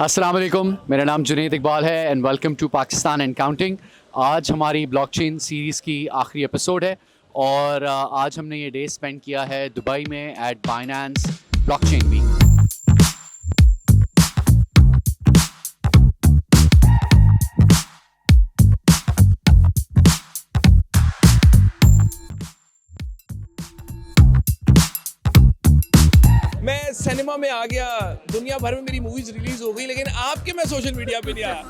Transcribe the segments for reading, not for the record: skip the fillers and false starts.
अस्सलाम वालेकुम, मेरा नाम जुनैद इकबाल है and welcome to Pakistan and counting. आज हमारी ब्लॉकचेन सीरीज़ की आखिरी एपिसोड है और आज हमने ये डे स्पेंड किया है दुबई में एट बाइनेंस ब्लॉकचेन वीक। मैं सिनेमा में आ गया, दुनिया भर में मेरी मूवीज रिलीज हो गई, लेकिन आपके मैं सोशल मीडिया पे नहीं आया।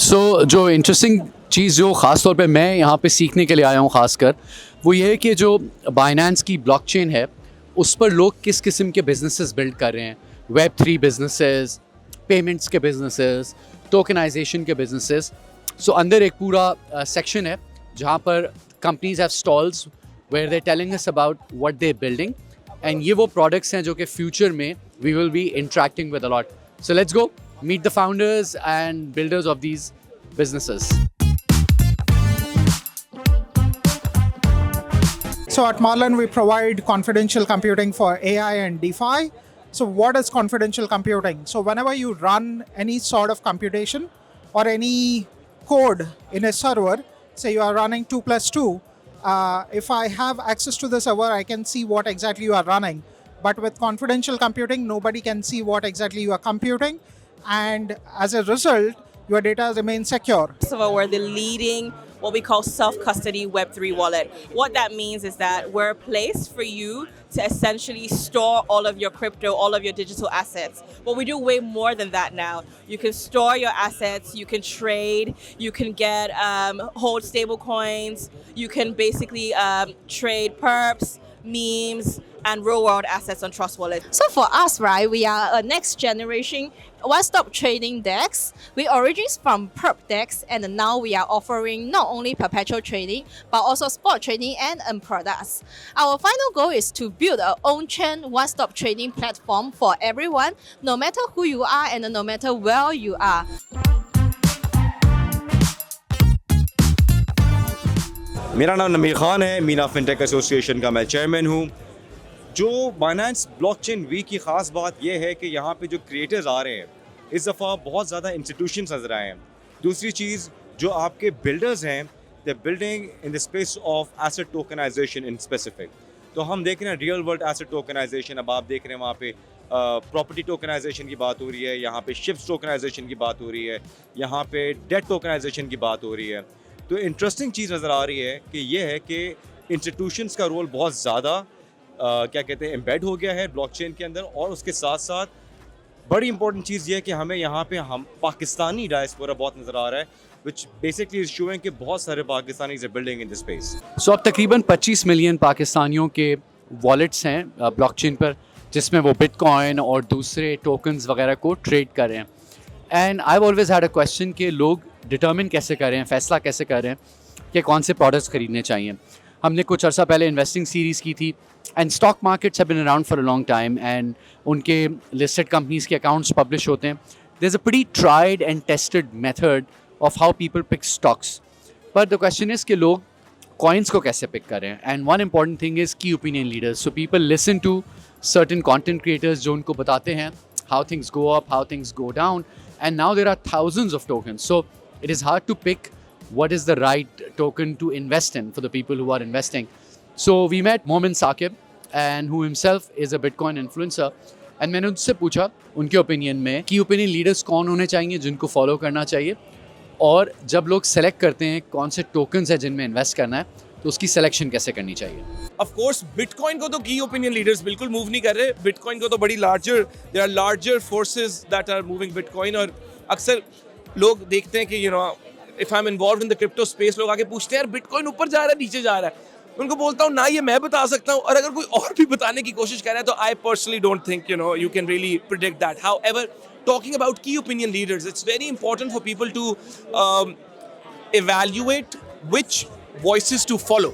सो जो इंटरेस्टिंग चीज़ जो ख़ास तौर पे मैं यहाँ पे सीखने के लिए आया हूँ ख़ासकर वो ये है कि जो बाइनेंस की ब्लॉकचेन है उस पर लोग किस किस्म के बिजनेसेस बिल्ड कर रहे हैं। Web3 बिजनेसेस, पेमेंट्स के बिजनेसेस, टोकनाइजेशन के बिजनेसेस। सो अंदर एक पूरा सेक्शन है जहाँ पर companies have stalls where they telling us about what they building and ये वो प्रोडक्ट्स हैं जो कि फ्यूचर में we will be interacting with a lot. So let's go meet the founders and builders of these businesses. So at Marlin, we provide confidential computing for AI and DeFi. So what is confidential computing? So whenever you run any sort of computation or any code in a server, say you are running 2 plus 2, if I have access to the server, I can see what exactly you are running. But with confidential computing, nobody can see what exactly you are computing. And as a result, your data remains secure. First of all, we're the leading what we call self-custody Web3 wallet. What that means is that we're a place for you to essentially store all of your crypto, all of your digital assets. But we do way more than that now. You can store your assets, you can trade, you can get hold stable coins, you can basically trade perps, memes, and real world assets on Trust Wallet. So for us, right, we are a next generation one-stop trading DEX. We origins from perp DEX, and now we are offering not only perpetual trading but also spot trading and products. Our final goal is to build our own chain one-stop trading platform for everyone, no matter who you are and no matter where you are. मेरा नाम नमीर खान है, Meena fintech association का मैं chairman हूँ। जो Binance blockchain week की ख़ास बात यह है कि यहाँ पे जो क्रिएटर्स आ रहे हैं इस दफ़ा बहुत ज़्यादा इंस्टीट्यूशंस नज़र आए हैं। दूसरी चीज़ जो आपके बिल्डर्स हैं they building in the space of asset tokenisation in specific. तो हम देख रहे हैं रियल वर्ल्ड एसेट टोकनाइजेशन, अब आप देख रहे हैं वहाँ पे प्रॉपर्टी टोकनाइजेशन की बात हो रही है, यहाँ पे शिप्स टोकनाइजेशन की बात हो रही है, यहाँ पे डेट टोकनाइजेशन की बात हो रही है। तो इंटरेस्टिंग चीज़ नज़र आ रही है कि ये है कि इंस्टीट्यूशंस का रोल बहुत ज़्यादा क्या कहते हैं एम्बेड हो गया है ब्लॉकचेन के अंदर। और उसके साथ साथ बड़ी इंपॉर्टेंट चीज़ ये है कि हमें यहाँ पे हम पाकिस्तानी डायस्पोरा बहुत नज़र आ रहा है, विच बेसिकली इज शोइंग कि बहुत सारे Pakistani are building in this space. So अब तकरीबन 25 मिलियन पाकिस्तानियों के वॉलेट्स हैं ब्लॉकचेन पर जिसमें वो बिटकॉइन और दूसरे टोकन्स वगैरह को ट्रेड कर रहे हैं। And I always had a question कि लोग डिटर्मिन कैसे कर रहे हैं, फ़ैसला कैसे कर रहे हैं कि कौन से प्रोडक्ट्स खरीदने चाहिए। हमने कुछ अर्सा पहले इन्वेस्टिंग सीरीज़ की थी and stock markets have been around for a long time and उनके लिस्टेड कंपनीज़ के अकाउंट्स पब्लिश होते हैं। There is a pretty tried and tested method of how people pick stocks, but the question is कि लोग coins को कैसे pick करें। And one important thing is key opinion leaders. So people listen to certain content creators जो उनको बताते हैं how things go up, how things go down, and now there are thousands of tokens. So it is hard to pick what is the right token to invest in for the people who are investing. So we met Momin Saqib, and who himself is a Bitcoin influencer. And मैंने उनसे पूछा उनके opinion में की opinion leaders कौन होने चाहिए जिनको फॉलो करना चाहिए, और जब लोग सेलेक्ट करते हैं कौन से टोकन्स हैं जिनमें इन्वेस्ट करना है तो उसकी सिलेक्शन कैसे करनी चाहिए। ऑफ कोर्स बिटकॉइन को तो की ओपिनियन लीडर्स बिल्कुल मूव नहीं कर रहे। बिटकॉइन को तो बड़ी larger, there are larger forces that are moving bitcoin. और अक्सर लोग देखते हैं कि if I am involve in the crypto space, लोग आके पूछते हैं यार बिटकॉइन ऊपर जा रहा है नीचे जा रहा है। उनको बोलता हूँ ना ये मैं बता सकता हूँ, और अगर कोई और भी बताने की कोशिश कर रहा है तो I personally don't think you can really predict that. However, talking about key opinion leaders, it's very important for people to evaluate which voices to follow.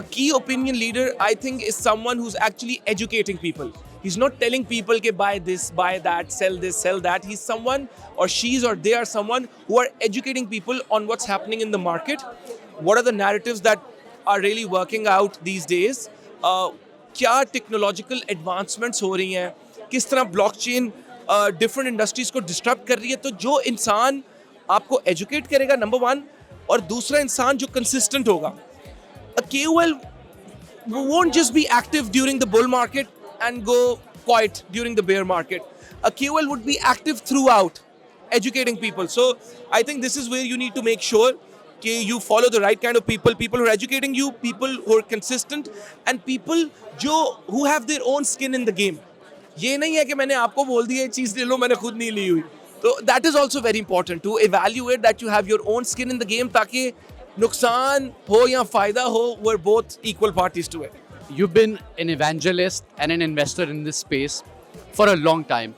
A key opinion leader, I think, is someone who's actually educating people. He's not telling people ke buy this, buy that, sell this, sell that. He's someone, or she's, or they are someone who are educating people on what's happening in the market. What are the narratives that are really working out these days? क्या technological advancements हो रही हैं, किस तरह blockchain different industries को disturb कर रही है. तो जो इंसान आपको एजुकेट करेगा, नंबर वन, और दूसरा इंसान जो कंसिस्टेंट होगा. A KOL won't just be active during the bull market and go quiet during the bear market. A KOL would be active throughout, educating people. So I think this is where you need to make sure that you follow the right kind of people who are educating you, people who are consistent, and people who have their own skin in the game. ये नहीं है कि मैंने आपको बोल दिया ये चीज़ ले लो, मैंने खुद नहीं ली हुई. तो that is also very important to evaluate that you have your own skin in the game, ताकि नुकसान हो या फ़ायदा हो, we're both equal parties to it. You've been an evangelist and an investor in this space for a long time.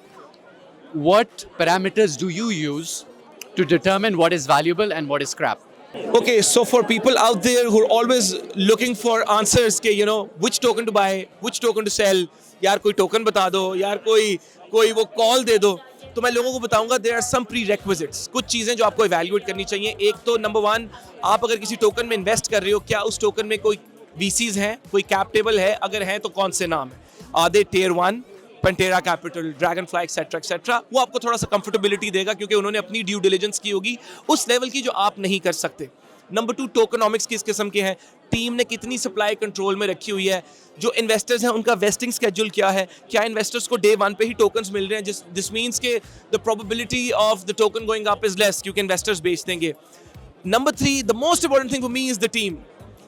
What parameters do you use to determine what is valuable and what is crap? Okay, so for people out there who are always looking for answers के which token to buy, which token to sell, यार कोई token बता दो, यार कोई वो call दे दो, तो मैं लोगों को बताऊंगा there are some prerequisites. कुछ चीज़ें जो आपको evaluate करनी चाहिए. एक तो नंबर वन, आप अगर किसी टोकन में इन्वेस्ट कर रहे हो, क्या उस टोकन में कोई VCs हैं, कोई कैप टेबल है, अगर हैं तो कौन से नाम है. Are they tier 1, Pantera Capital, Dragonfly, etc. वो आपको थोड़ा सा कंफर्टेबिलिटी देगा क्योंकि उन्होंने अपनी ड्यू डिलिजेंस की होगी उस लेवल की जो आप नहीं कर सकते. नंबर 2, टोकनॉमिक्स किस किस्म के हैं, टीम ने कितनी सप्लाई कंट्रोल में रखी हुई है, जो इन्वेस्टर्स हैं उनका वेस्टिंग स्केड्यूल क्या है, क्या इन्वेस्टर्स को डे 1 पे ही टोकन्स मिल रहे हैं, दिस मीन्स के the probability of the token going up is less क्योंकि इन्वेस्टर्स बेच देंगे. Number 3, the most important thing for me is the team,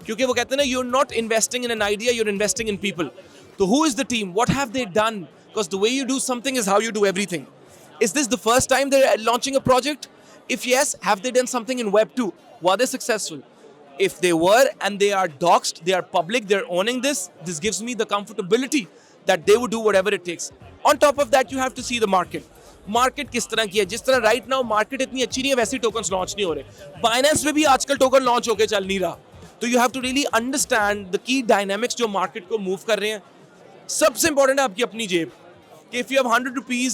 क्योंकि वो कहते हैं ना, you are not investing in an idea, you are investing in people. तो who is the team, what have they done, because the way you do something is how you do everything. Is this the first time they're launching a project? If yes, have they done something in Web 2? Were they successful? If they were and they are doxed, they are public, they're owning this gives me the comfortability that they would do whatever it takes. On top of that, you have to see the market. Market किस तरह की है, जिस तरह right now market इतनी अच्छी नहीं है वैसे टोकन्स लॉन्च नहीं हो रहे. बाइनेंस में भी आजकल टोकन लॉन्च होकर चल नहीं रहा. तो you have to really understand the key dynamics जो मार्केट को मूव कर रहे हैं. सबसे इंपॉर्टेंट है आपकी अपनी जेब. If you have 100 rupees,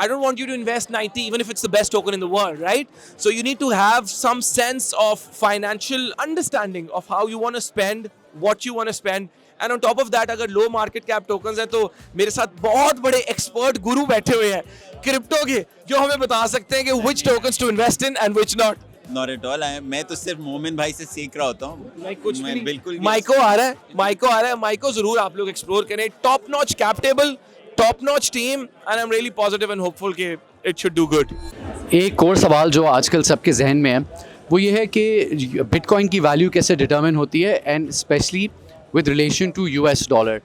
I don't want you to invest 90, even if it's the best token in the world, right? So you need to have some sense of financial understanding of how you want to spend, what you want to spend. And on top of that, अगर low market cap tokens हैं तो मेरे साथ बहुत बड़े expert गुरु बैठे हुए हैं क्रिप्टो के, जो हमें बता सकते हैं कि which tokens to invest in and which not. Not at all. मैं तो सिर्फ मोमिन भाई से सीख रहा होता हूँ. मैं बिल्कुल माइको आ रहा है, माइको जरूर आप लोग एक्सप्लोर करें. Top notch cap table, top notch team, and I'm really positive and hopeful कि it should do good. एक और सवाल जो आजकल सबके जहन में है वो ये है कि बिटकॉइन की वैल्यू कैसे डिटरमिन होती है, and specially with relation to US dollar.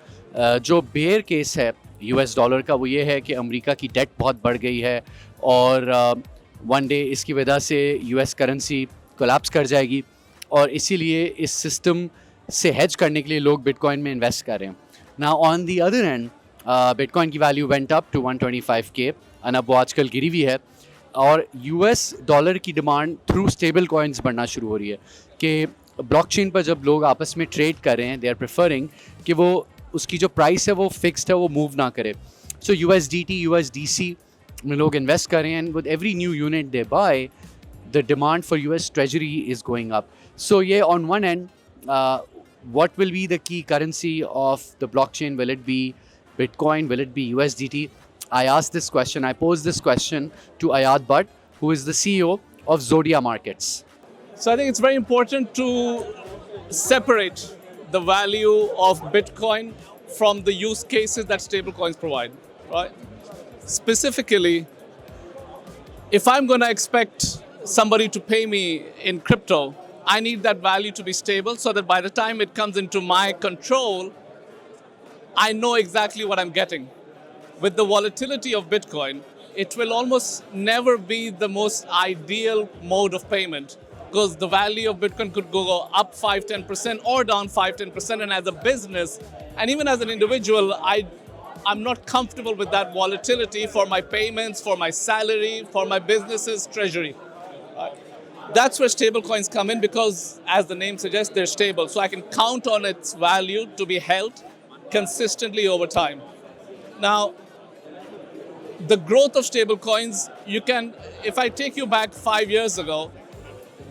जो बेयर केस है US डॉलर का वो ये है कि अमेरिका की डेट बहुत बढ़ गई है और वन डे इसकी वजह से US करेंसी कोलैप्स कर जाएगी, और इसीलिए इस सिस्टम से हेज करने के लिए लोग बिटकॉइन में इन्वेस्ट कर रहे हैं. Now on the other end bitcoin की value went up to 125K and अब वो आजकल गिरी हुई है, और US डॉलर की डिमांड थ्रू स्टेबल कॉइन्स बढ़ना शुरू हो रही है कि ब्लॉकचेन पर जब लोग आपस में ट्रेड कर रहे हैं दे आर प्रेफरिंग कि वो उसकी जो प्राइस है वो फिक्स्ड है, वो मूव ना करे. सो USDT USDC में लोग इन्वेस्ट कर रहे हैं, and with every new unit they buy the demand for US treasury is going up. So ये on one end what will be the key currency of the blockchain? Will it be Bitcoin? Will it be USDT? I asked this question, I posed this question to Ayad Bhatt, who is the CEO of Zodia Markets. So I think it's very important to separate the value of Bitcoin from the use cases that stablecoins provide, right? Specifically, if I'm going to expect somebody to pay me in crypto, I need that value to be stable so that by the time it comes into my control, I know exactly what I'm getting. With the volatility of Bitcoin, it will almost never be the most ideal mode of payment because the value of Bitcoin could go up 5-10% or down 5-10%. And as a business, and even as an individual, I'm not comfortable with that volatility for my payments, for my salary, for my business's treasury. That's where stablecoins come in because, as the name suggests, they're stable. So I can count on its value to be held consistently over time. Now, the growth of stablecoins, if I take you back 5 years ago,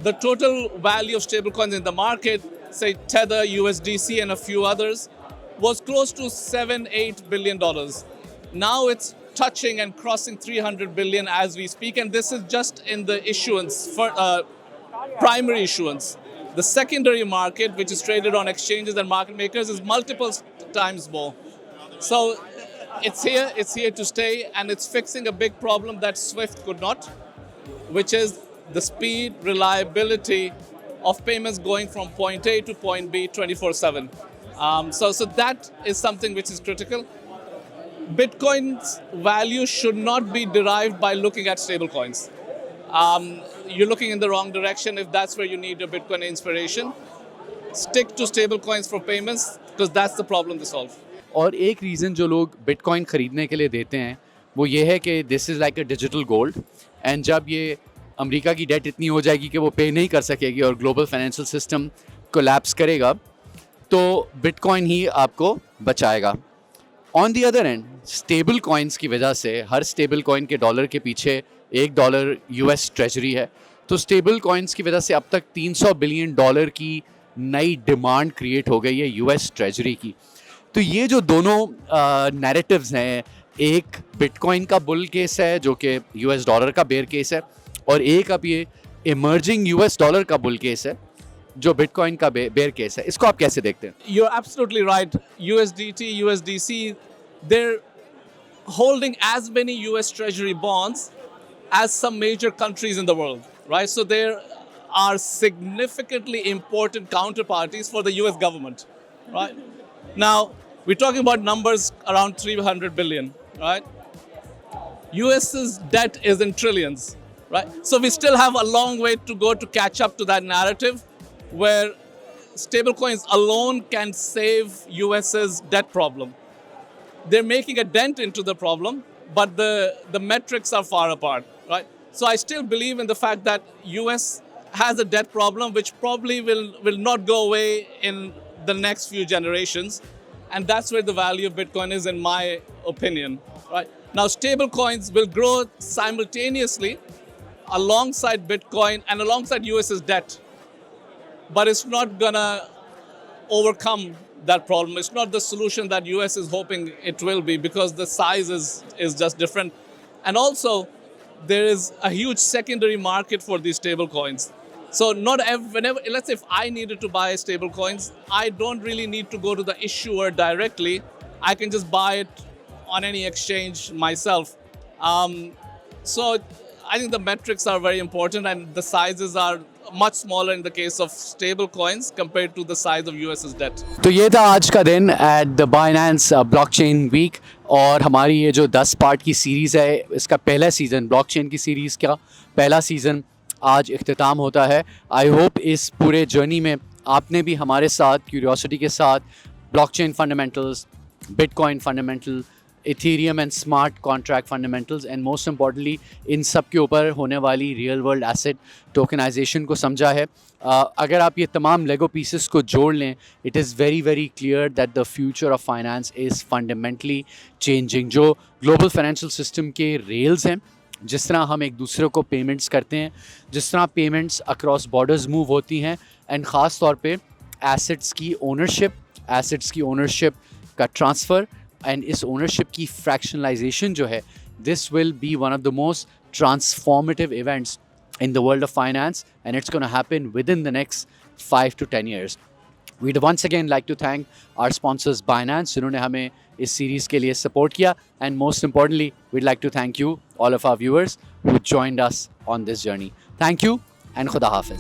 the total value of stablecoins in the market, say Tether, USDC, and a few others, was close to $7-8 billion. Now it's touching and crossing 300 billion as we speak, and this is just in the issuance, for primary issuance. The secondary market, which is traded on exchanges and market makers, is multiple times more. So it's here to stay, and it's fixing a big problem that SWIFT could not, which is the speed, reliability of payments going from point A to point B 24/7. So that is something which is critical. Bitcoin's value should not be derived by looking at stablecoins. You're looking in the wrong direction if that's where you need your Bitcoin inspiration. Stick to stablecoins for payments because that's the problem to solve. और एक reason जो लोग bitcoin ख़रीदने के लिए देते हैं वो ये है कि this is like a digital gold, and जब ये अमेरिका की डेट इतनी हो जाएगी कि वो पे नहीं कर सकेगी और ग्लोबल फाइनेंशियल सिस्टम कोलैप्स करेगा तो बिटकॉइन ही आपको बचाएगा. On the other and stable coins की वजह से हर स्टेबल कॉइन के डॉलर के पीछे $1 US ट्रेजरी है, तो स्टेबल कॉइन्स की वजह से अब तक $300 बिलियन की नई डिमांड क्रिएट हो गई है US ट्रेजरी की. तो ये जो दोनों नैरेटिव्स हैं, एक बिटकॉइन का बुल केस है जो कि US डॉलर का बेयर केस है, और एक अब ये इमर्जिंग US डॉलर का बुल केस है जो बिटकॉइन का बेयर केस है. इसको आप कैसे देखते हैं? You're absolutely right. USDT, USDC, they're holding as many US Treasury bonds as some major countries in the world, right? So there are significantly important counterparties for the US government, right? Now, we're talking about numbers around 300 billion, right? US's debt is in trillions, right? So we still have a long way to go to catch up to that narrative where stablecoins alone can save US's debt problem. They're making a dent into the problem, but the metrics are far apart, right? So I still believe in the fact that US has a debt problem which probably will not go away in the next few generations. And that's where the value of Bitcoin is, in my opinion, right? Now, stable coins will grow simultaneously alongside Bitcoin and alongside US's debt. But it's not gonna overcome that problem. It's not the solution that US is hoping it will be because the size is just different. And also, there is a huge secondary market for these stable coins. So whenever, let's say if I needed to buy stable coins, I don't really need to go to the issuer directly. I can just buy it on any exchange myself. So I think the metrics are very important and the sizes are much smaller in the case of stable coins compared to the size of US's debt. तो ये था आज का दिन at the Binance blockchain week, और हमारी ये जो 10 पार्ट की सीरीज़ है इसका पहला सीज़न, ब्लॉकचेन की सीरीज़ का पहला सीज़न आज इख्तिताम होता है. आई होप इस पूरे जर्नी में आपने भी हमारे साथ क्यूरियोसिटी के साथ blockchain fundamentals, bitcoin fundamental, ethereum and smart contract fundamentals and most importantly इन सब के ऊपर होने वाली रियल वर्ल्ड एसेट टोकनाइजेशन को समझा है. अगर आप ये तमाम लेगो पीसेस को जोड़ लें, it is very very clear that the future of finance is fundamentally changing. जो ग्लोबल फाइनेंशियल सिस्टम के रेल्स हैं, जिस तरह हम एक दूसरे को पेमेंट्स करते हैं, जिस तरह पेमेंट्स अक्रॉस बॉर्डर्स मूव होती हैं, एंड ख़ास तौर पे एसेट्स की ओनरशिप का ट्रांसफ़र एंड इस ओनरशिप की फ्रैक्शनलाइजेशन जो है, this will be one of the most transformative events in the world of finance, and it's going to happen within the next 5 to 10 years. We'd once again like to thank our sponsors Binance, जिन्होंने हमें इस series के लिए support किया, and most importantly we'd like to thank you all of our viewers who joined us on this journey. Thank you and खुदा हाफिज़.